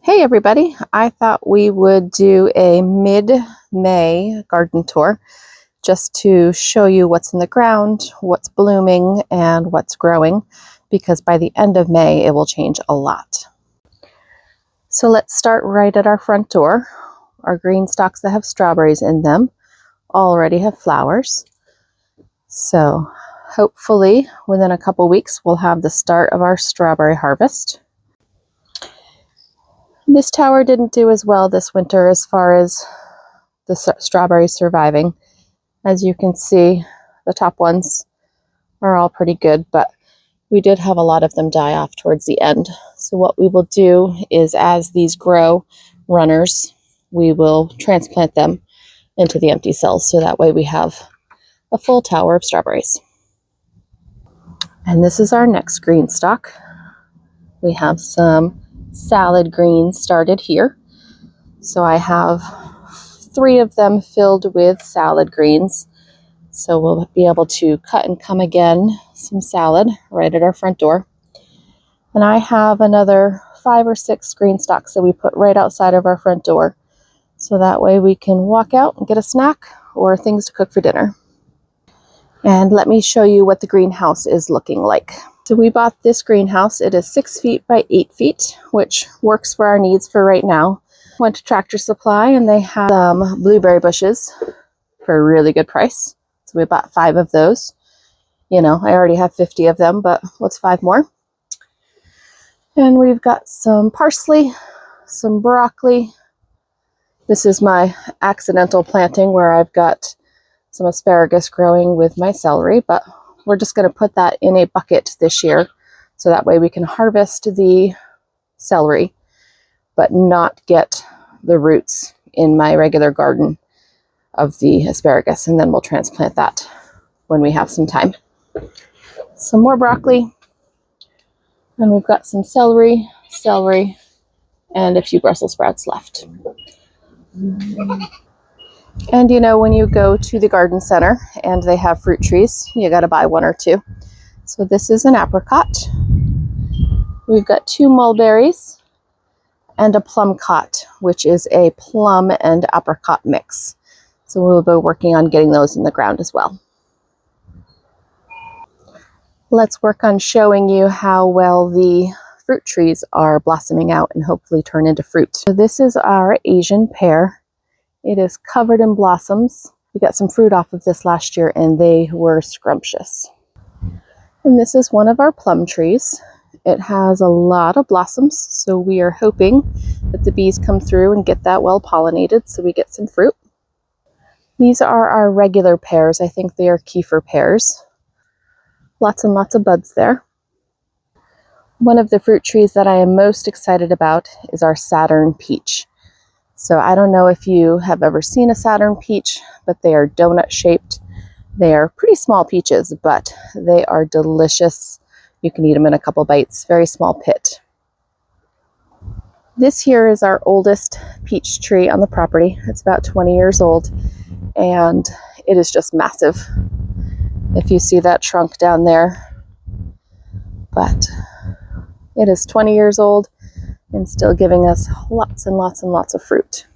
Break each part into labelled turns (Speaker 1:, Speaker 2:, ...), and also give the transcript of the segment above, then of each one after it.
Speaker 1: Hey everybody, I thought we would do a mid-May garden tour just to show you what's in the ground, what's blooming, and what's growing, because by the end of May it will change a lot. So let's start right at our front door. Our green stalks that have strawberries in them already have flowers. So hopefully within a couple weeks we'll have the start of our strawberry harvest. This tower didn't do as well this winter as far as the strawberries surviving. As you can see, the top ones are all pretty good, but we did have a lot of them die off towards the end. So what we will do is, as these grow runners, we will transplant them into the empty cells, so that way we have a full tower of strawberries. And this is our next green stalk. We have some salad greens started here. So I have 3 of them filled with salad greens. So we'll be able to cut and come again some salad right at our front door. And I have another 5 or 6 green stalks that we put right outside of our front door. So that way we can walk out and get a snack or things to cook for dinner. And let me show you what the greenhouse is looking like. So we bought this greenhouse. It is 6 feet by 8 feet, which works for our needs for right now. Went to Tractor Supply and they had some blueberry bushes for a really good price. So we bought 5 of those. You know, I already have 50 of them, but what's 5 more? And we've got some parsley, some broccoli. This is my accidental planting where I've got some asparagus growing with my celery, but we're just going to put that in a bucket this year, so that way we can harvest the celery, but not get the roots in my regular garden of the asparagus, and then we'll transplant that when we have some time. Some more broccoli, and we've got some celery, and a few Brussels sprouts left. And you know, when you go to the garden center and they have fruit trees, you got to buy 1 or 2. So this is an apricot. We've got 2 mulberries and a plumcot, which is a plum and apricot mix. So we'll be working on getting those in the ground as well. Let's work on showing you how well the fruit trees are blossoming out and hopefully turn into fruit. So this is our Asian pear. It is covered in blossoms. We got some fruit off of this last year and they were scrumptious. And this is one of our plum trees. It has a lot of blossoms, so we are hoping that the bees come through and get that well pollinated so we get some fruit. These are our regular pears. I think they are Kiefer pears. Lots and lots of buds there. One of the fruit trees that I am most excited about is our Saturn peach. So I don't know if you have ever seen a Saturn peach, but they are donut shaped. They are pretty small peaches, but they are delicious. You can eat them in a couple bites. Very small pit. This here is our oldest peach tree on the property. It's about 20 years old and it is just massive. If you see that trunk down there, but it is 20 years old and still giving us lots and lots and lots of fruit.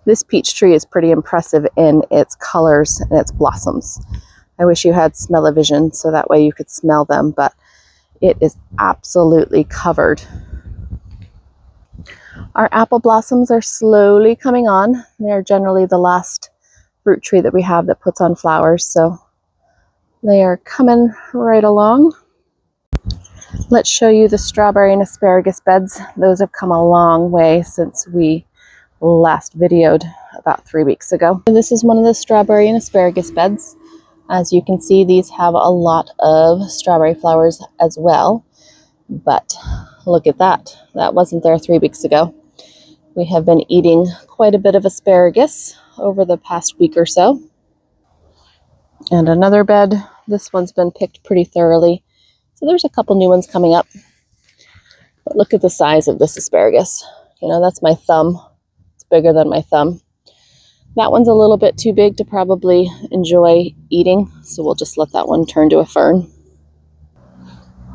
Speaker 1: This peach tree is pretty impressive in its colors and its blossoms. I wish you had smell-o-vision so that way you could smell them, but it is absolutely covered. Our apple blossoms are slowly coming on. They're generally the last fruit tree that we have that puts on flowers, so they are coming right along. Let's show you the strawberry and asparagus beds. Those have come a long way since we last videoed about 3 weeks ago. And this is one of the strawberry and asparagus beds. As you can see, these have a lot of strawberry flowers as well. But look at that. That wasn't there 3 weeks ago. We have been eating quite a bit of asparagus over the past week or so. And another bed. This one's been picked pretty thoroughly. So there's a couple new ones coming up. But look at the size of this asparagus. You know, that's my thumb. It's bigger than my thumb. That one's a little bit too big to probably enjoy eating, so we'll just let that one turn to a fern.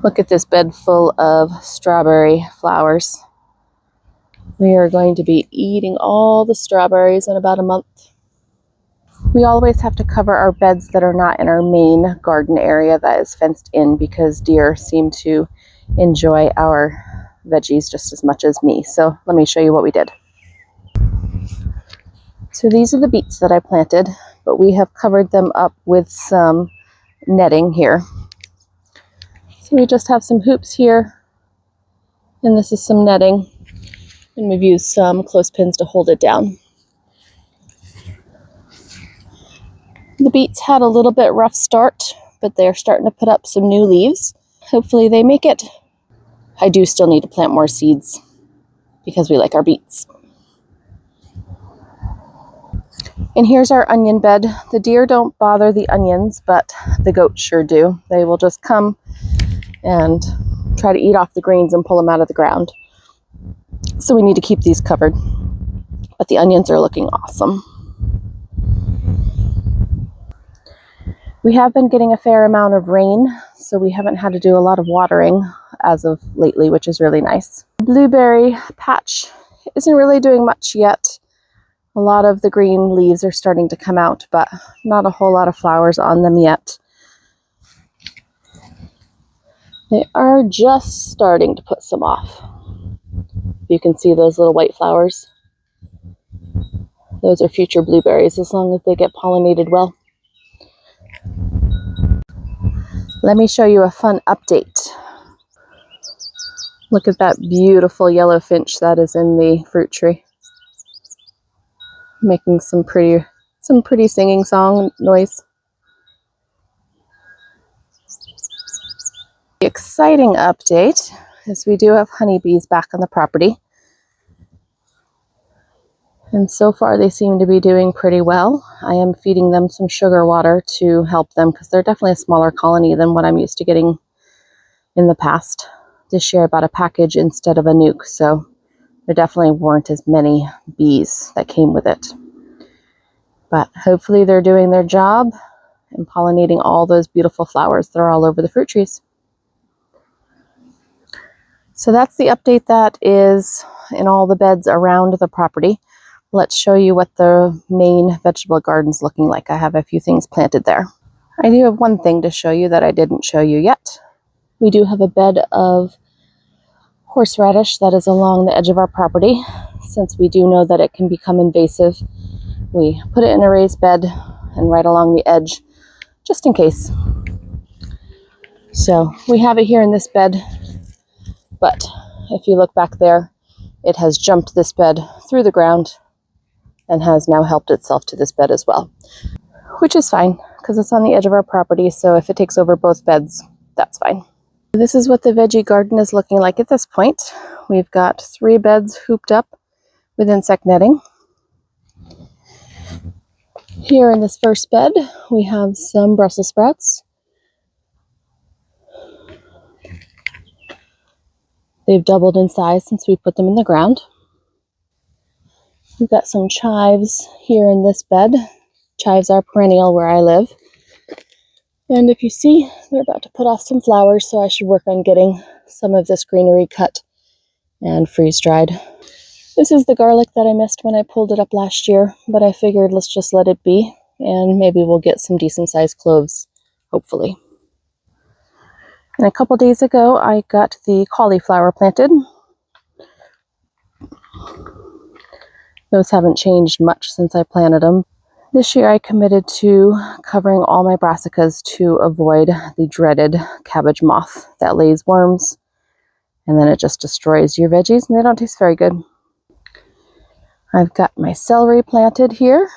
Speaker 1: Look at this bed full of strawberry flowers. We are going to be eating all the strawberries in about a month. We always have to cover our beds that are not in our main garden area that is fenced in, because deer seem to enjoy our veggies just as much as me. So let me show you what we did. So these are the beets that I planted, but we have covered them up with some netting here. So we just have some hoops here, and this is some netting, and we've used some clothespins to hold it down. The beets had a little bit rough start, but they're starting to put up some new leaves. Hopefully they make it. I do still need to plant more seeds because we like our beets. And here's our onion bed. The deer don't bother the onions, but the goats sure do. They will just come and try to eat off the greens and pull them out of the ground. So we need to keep these covered. But the onions are looking awesome. We have been getting a fair amount of rain, so we haven't had to do a lot of watering as of lately, which is really nice. The blueberry patch isn't really doing much yet. A lot of the green leaves are starting to come out, but not a whole lot of flowers on them yet. They are just starting to put some off. You can see those little white flowers. Those are future blueberries, as long as they get pollinated well. Let me show you a fun update. Look at that beautiful yellow finch that is in the fruit tree, making some pretty singing song noise. The exciting update is we do have honeybees back on the property. And so far they seem to be doing pretty well. I am feeding them some sugar water to help them, because they're definitely a smaller colony than what I'm used to getting in the past. This year I bought a package instead of a nuke, so there definitely weren't as many bees that came with it. But hopefully they're doing their job and pollinating all those beautiful flowers that are all over the fruit trees. So that's the update that is in all the beds around the property. Let's show you what the main vegetable garden's looking like. I have a few things planted there. I do have one thing to show you that I didn't show you yet. We do have a bed of horseradish that is along the edge of our property. Since we do know that it can become invasive, we put it in a raised bed and right along the edge, just in case. So we have it here in this bed, but if you look back there, it has jumped this bed through the ground and has now helped itself to this bed as well, which is fine because it's on the edge of our property, so if it takes over both beds, that's fine. This is what the veggie garden is looking like at this point. We've got 3 beds hooped up with insect netting. Here in this first bed, we have some Brussels sprouts. They've doubled in size since we put them in the ground. We've got some chives here in this bed. Chives are perennial where I live. And if you see, they're about to put off some flowers, so I should work on getting some of this greenery cut and freeze-dried. This is the garlic that I missed when I pulled it up last year, but I figured let's just let it be, and maybe we'll get some decent-sized cloves, hopefully. And a couple days ago, I got the cauliflower planted. Those haven't changed much since I planted them. This year I committed to covering all my brassicas to avoid the dreaded cabbage moth that lays worms, and then it just destroys your veggies and they don't taste very good. I've got my celery planted here.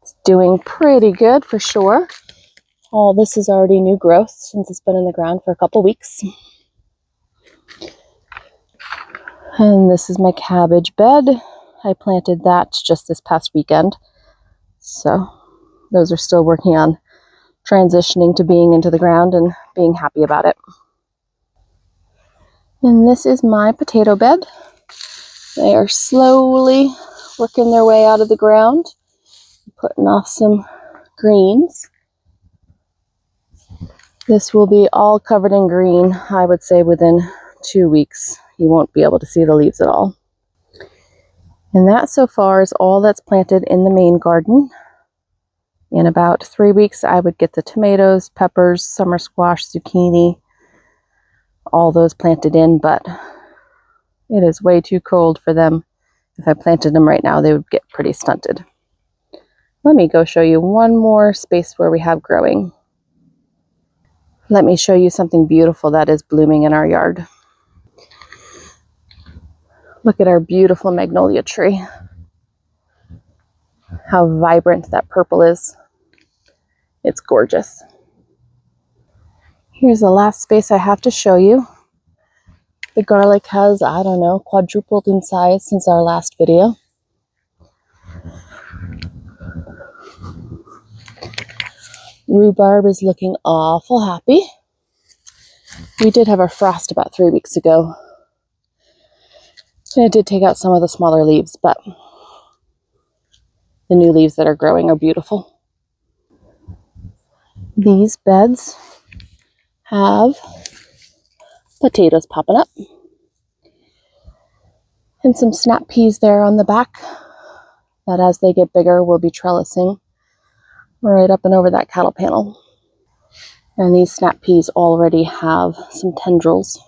Speaker 1: It's doing pretty good for sure. All this is already new growth since it's been in the ground for a couple weeks. And this is my cabbage bed. I planted that just this past weekend. So those are still working on transitioning to being into the ground and being happy about it. And this is my potato bed. They are slowly working their way out of the ground, putting off some greens. This will be all covered in green, I would say within 2 weeks. You won't be able to see the leaves at all. And that so far is all that's planted in the main garden. In about 3 weeks, I would get the tomatoes, peppers, summer squash, zucchini, all those planted in, but it is way too cold for them. If I planted them right now, they would get pretty stunted. Let me go show you one more space where we have growing. Let me show you something beautiful that is blooming in our yard. Look at our beautiful magnolia tree. How vibrant that purple is. It's gorgeous. Here's the last space I have to show you. The garlic has, I don't know, quadrupled in size since our last video. Rhubarb is looking awful happy. We did have a frost about 3 weeks ago. And it did take out some of the smaller leaves, but the new leaves that are growing are beautiful. These beds have potatoes popping up. And some snap peas there on the back that as they get bigger will be trellising right up and over that cattle panel. And these snap peas already have some tendrils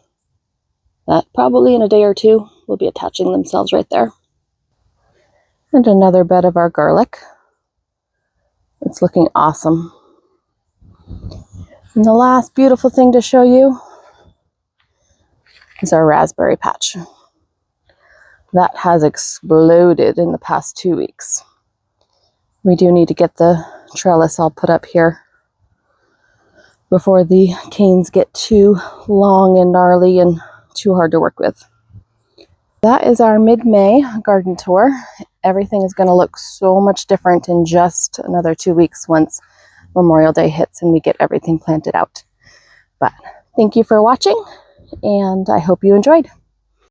Speaker 1: that probably in a day or two will be attaching themselves right there. And another bed of our garlic. It's looking awesome. And the last beautiful thing to show you is our raspberry patch. That has exploded in the past 2 weeks. We do need to get the trellis all put up here before the canes get too long and gnarly and too hard to work with. That is our mid-May garden tour. Everything is going to look so much different in just another 2 weeks once Memorial Day hits and we get everything planted out. But thank you for watching, and I hope you enjoyed.